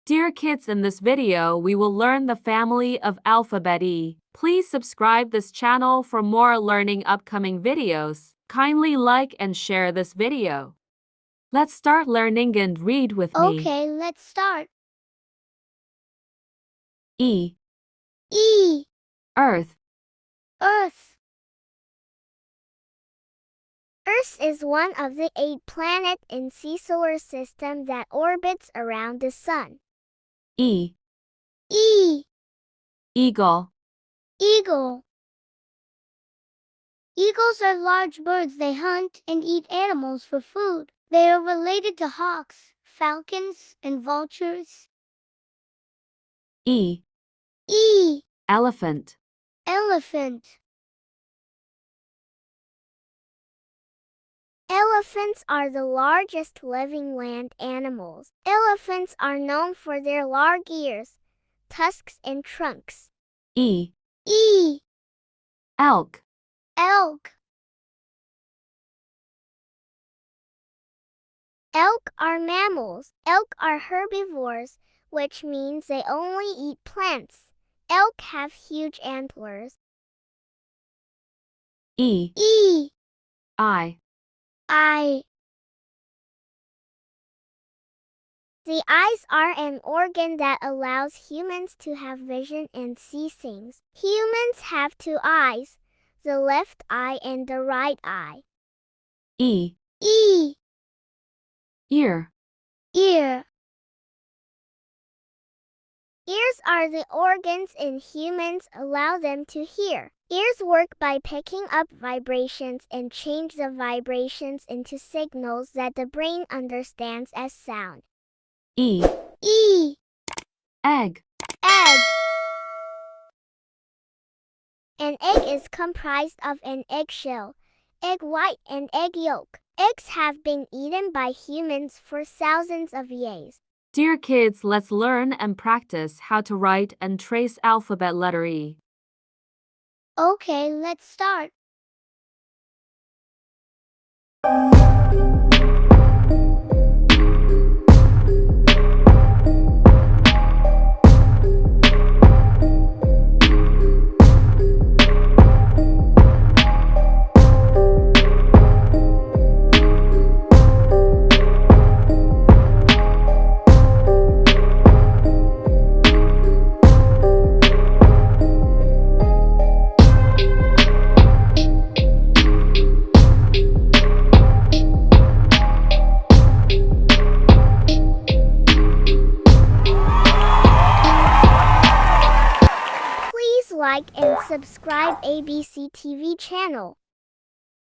Dear kids, in this video we will learn the family of alphabet E. Please subscribe this channel for more learning upcoming videos. Kindly like and share this video. Let's start learning and read with me. Okay, let's start. E. E. Earth. Earth. Earth is one of the 8 planets in the solar system that orbits around the sun. E. E. Eagle. Eagle. Eagles are large birds. They hunt and eat animals for food. They are related to hawks, falcons, and vultures. E. E. Elephant. Elephant. Elephants are the largest living land animals. Elephants are known for their large ears, tusks, and trunks. E. E. Elk. Elk. Elk are mammals. Elk are herbivores, which means they only eat plants. Elk have huge antlers. E. E. Eye. Eye. The eyes are an organ that allows humans to have vision and see things. Humans have 2 eyes, the left eye and the right eye. E. E. Ear. Ear. Ears are the organs in humans allow them to hear. Ears work by picking up vibrations and change the vibrations into signals that the brain understands as sound. E. E. Egg. Egg. An egg is comprised of an eggshell, egg white, and egg yolk. Eggs have been eaten by humans for thousands of years. Dear kids, let's learn and practice how to write and trace alphabet letter E. Okay, let's start. Like and subscribe ABC TV channel.